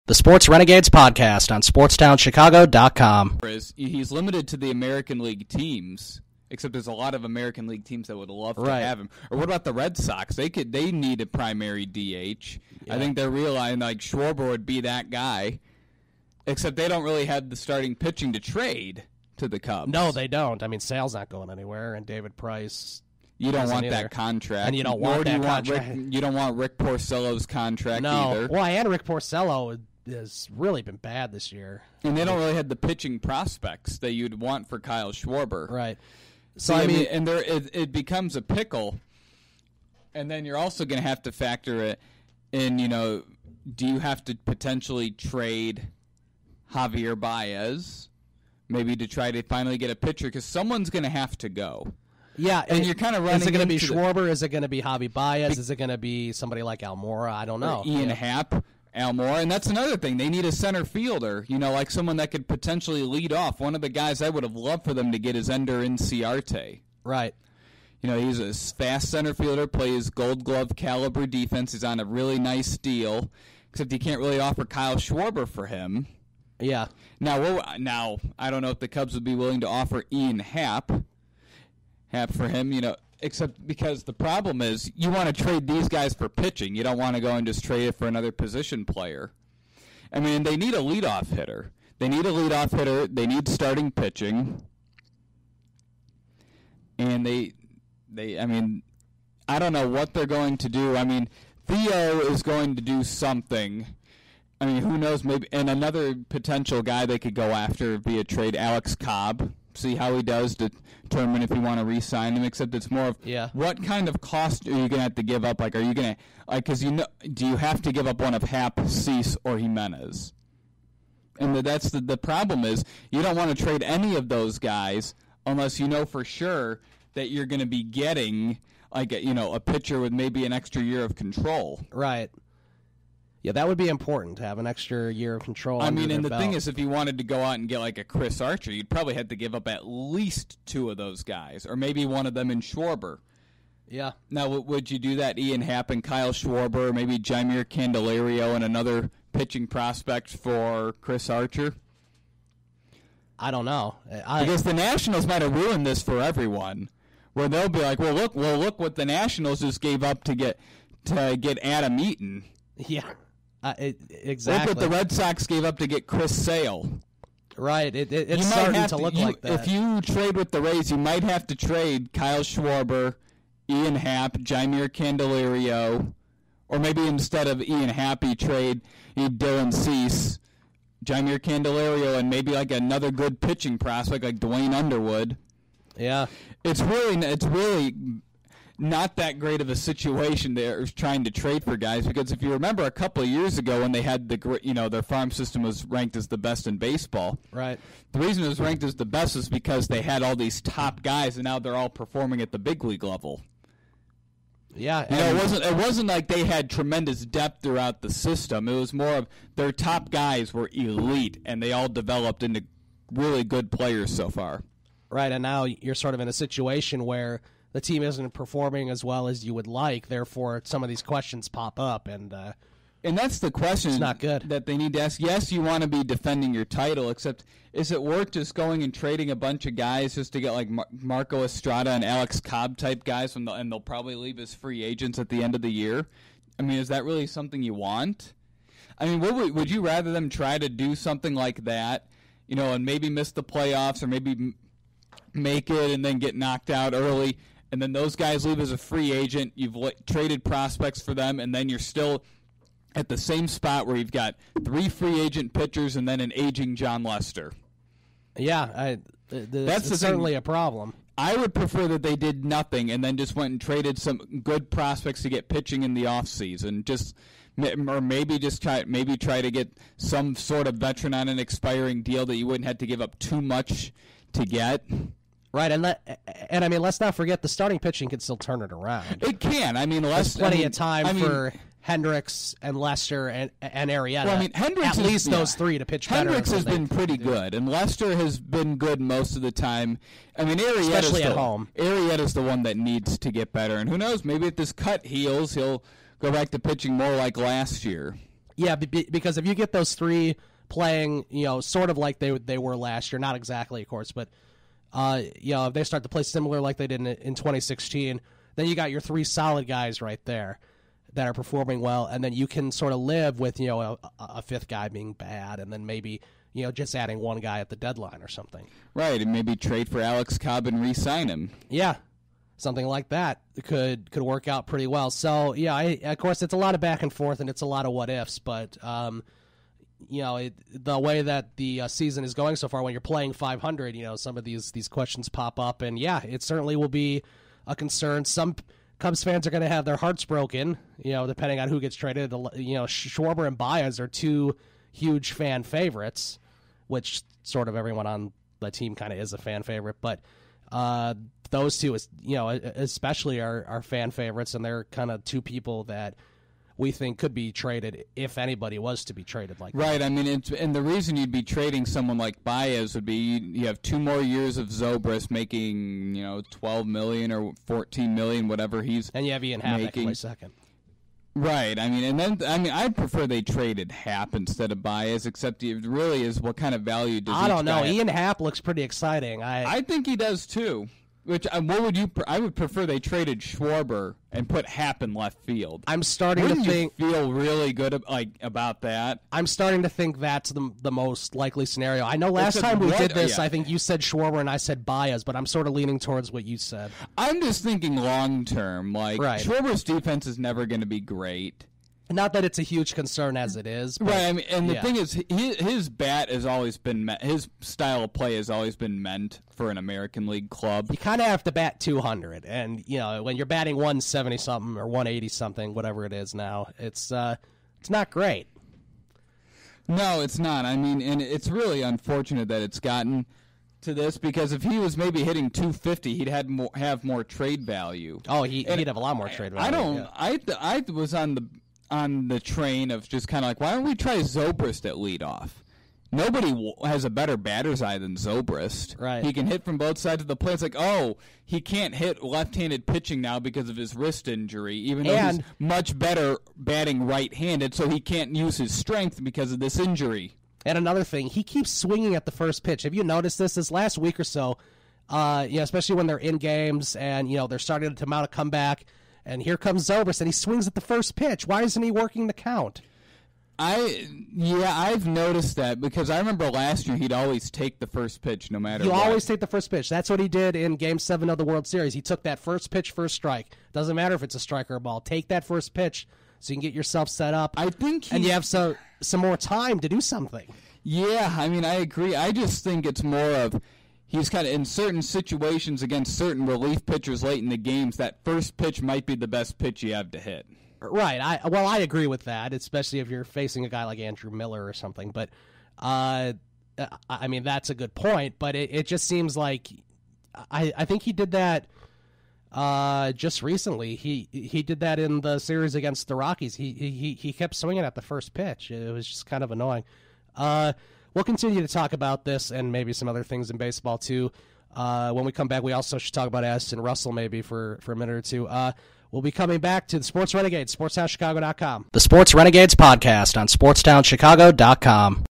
The Sports Renegades podcast on SportstownChicago.com. He's limited to the American League teams, except there's a lot of American League teams that would love to have him. Or what about the Red Sox? They need a primary DH. Yeah. I think they're realizing like Schwarber would be that guy, except they don't really have the starting pitching to trade to the Cubs. No, they don't. I mean, Sale's not going anywhere, and David Price. You don't want that contract. And you don't want that contract. You don't want Rick Porcello's contract either. Well, and Rick Porcello has really been bad this year. And they don't really have the pitching prospects that you'd want for Kyle Schwarber. Right. So, I mean, and it becomes a pickle. And then you're also going to have to factor it in, do you have to potentially trade Javier Baez, maybe to try to finally get a pitcher? Because someone's going to have to go. Yeah, and you're kind of running. Is it going to be Schwarber? Is it going to be Javi Baez? Is it going to be somebody like Almora? I don't know. Ian Happ, Almora, and that's another thing. They need a center fielder, like someone that could potentially lead off. One of the guys I would have loved for them to get is Ender Inciarte. Right. He's a fast center fielder, plays Gold Glove caliber defense. He's on a really nice deal, except you can't really offer Kyle Schwarber for him. Yeah. Now I don't know if the Cubs would be willing to offer Ian Happ for him, except because the problem is you want to trade these guys for pitching. You don't want to go and just trade it for another position player. I mean, they need a leadoff hitter. They need starting pitching. And I don't know what they're going to do. I mean, Theo is going to do something. I mean, who knows? Maybe, and another potential guy they could go after via trade, Alex Cobb. See how he does to determine if you want to re-sign him. Except it's more of what kind of cost are you going to have to give up? Like, are you going to do you have to give up one of Happ, Cease, or Jimenez? And that's the problem is you don't want to trade any of those guys unless you know for sure that you're going to be getting a pitcher with maybe an extra year of control. Right. Yeah, that would be important to have an extra year of control. I mean, and the thing is, if you wanted to go out and get like a Chris Archer, you'd probably have to give up at least two of those guys, or maybe one of them in Schwarber. Yeah. Now, would you do that? Ian Happ and Kyle Schwarber, maybe Jaimier Candelario and another pitching prospect for Chris Archer? I don't know. I guess the Nationals might have ruined this for everyone, where they'll be like, well, look what the Nationals just gave up to get Adam Eaton. Yeah. Exactly. Look what the Red Sox gave up to get Chris Sale. Right. It's starting to look like that. If you trade with the Rays, you might have to trade Kyle Schwarber, Ian Happ, Jaimier Candelario, or maybe instead of Ian Happ, you trade Dylan Cease, Jaimier Candelario, and maybe like another good pitching prospect like Dwayne Underwood. Yeah. It's really not that great of a situation they're trying to trade for guys, because if you remember a couple of years ago when they had their farm system was ranked as the best in baseball. Right. The reason it was ranked as the best is because they had all these top guys and now they're all performing at the big league level. Yeah. It wasn't like they had tremendous depth throughout the system. It was more of their top guys were elite and they all developed into really good players so far. Right, and now you're sort of in a situation where the team isn't performing as well as you would like, therefore some of these questions pop up, and that's the question. It's not good. That they need to ask. Yes, you want to be defending your title, except is it worth just going and trading a bunch of guys just to get like Marco Estrada and Alex Cobb type guys, and they'll probably leave as free agents at the end of the year? I mean, is that really something you want? I mean, would you rather them try to do something like that, and maybe miss the playoffs or maybe make it and then get knocked out early? And then those guys leave as a free agent. You've traded prospects for them, and then you're still at the same spot where you've got 3 free agent pitchers and then an aging John Lester. Yeah, that's certainly a problem. I would prefer that they did nothing and then just went and traded some good prospects to get pitching in the offseason. Or maybe try to get some sort of veteran on an expiring deal that you wouldn't have to give up too much to get. Right, and I mean, let's not forget the starting pitching can still turn it around. It can. I mean, there's plenty of time for Hendricks and Lester and Arrieta. Well, I mean, Hendricks at least those three to pitch better. Hendricks has been pretty good, and Lester has been good most of the time. I mean, especially at home. Arrieta's the one that needs to get better, and who knows? Maybe if this cut heals, he'll go back to pitching more like last year. Yeah, because if you get those three playing, sort of like they were last year, not exactly, of course, but if they start to play similar like they did in 2016, then you got your three solid guys right there that are performing well, and then you can sort of live with a fifth guy being bad, and then maybe just adding one guy at the deadline or something. Right, and maybe trade for Alex Cobb and re-sign him. Yeah, something like that could work out pretty well. So yeah, of course it's a lot of back and forth and it's a lot of what ifs, but the way that the season is going so far, when you're playing 500, some of these questions pop up, and yeah, it certainly will be a concern. Some Cubs fans are going to have their hearts broken, depending on who gets traded. Schwarber and Baez are two huge fan favorites, which sort of everyone on the team kind of is a fan favorite, but those two, especially are fan favorites, and they're kind of two people that we think could be traded if anybody was to be traded like that. Right. I mean, and the reason you'd be trading someone like Baez would be you have 2 more years of Zobrist making, $12 million or $14 million, whatever he's and you have Ian Happ making. Play second. Right. I mean, I'd prefer they traded Happ instead of Baez, except it really is what kind of value does I don't know. Guy Ian Happ looks pretty exciting. I think he does too. Which what would you? I would prefer they traded Schwarber and put Happ in left field. I'm starting Wouldn't to think you feel really good about that. I'm starting to think that's the most likely scenario. I know last time we did this, I think you said Schwarber and I said Baez, but I'm sort of leaning towards what you said. I'm just thinking long term. Like right. Schwarber's defense is never going to be great. Not that it's a huge concern as it is. But, right, I mean, and the thing is, his bat has always been his style of play has always been meant for an American League club. You kind of have to bat 200, and when you're batting 170 something or 180 something, whatever it is now, it's not great. No, it's not. I mean, and it's really unfortunate that it's gotten to this, because if he was maybe hitting 250, he'd have more trade value. Oh, he'd have a lot more trade value. I was on the train of just kind of like, why don't we try Zobrist at leadoff? Nobody has a better batter's eye than Zobrist. Right. He can hit from both sides of the plate. It's like, oh, he can't hit left-handed pitching now because of his wrist injury, even though he's much better batting right-handed, so he can't use his strength because of this injury. And another thing, he keeps swinging at the first pitch. Have you noticed this last week or so? Especially when they're in games and they're starting to mount a comeback. And here comes Zobrist, and he swings at the first pitch. Why isn't he working the count? I've noticed that, because I remember last year he'd always take the first pitch no matter what. You always take the first pitch. That's what he did in Game 7 of the World Series. He took that first pitch, first strike. Doesn't matter if it's a strike or a ball. Take that first pitch so you can get yourself set up. And you have some more time to do something. Yeah, I mean, I agree. I just think it's more of he's kind of in certain situations against certain relief pitchers late in the games, that first pitch might be the best pitch you have to hit. Right. I agree with that, especially if you're facing a guy like Andrew Miller or something. But, I mean, that's a good point. But it just seems like I think he did that just recently. He did that in the series against the Rockies. He kept swinging at the first pitch. It was just kind of annoying. We'll continue to talk about this and maybe some other things in baseball, too. When we come back, we also should talk about Aston Russell maybe for a minute or two. We'll be coming back to the Sports Renegades, SportsTownChicago.com. The Sports Renegades podcast on SportsTownChicago.com.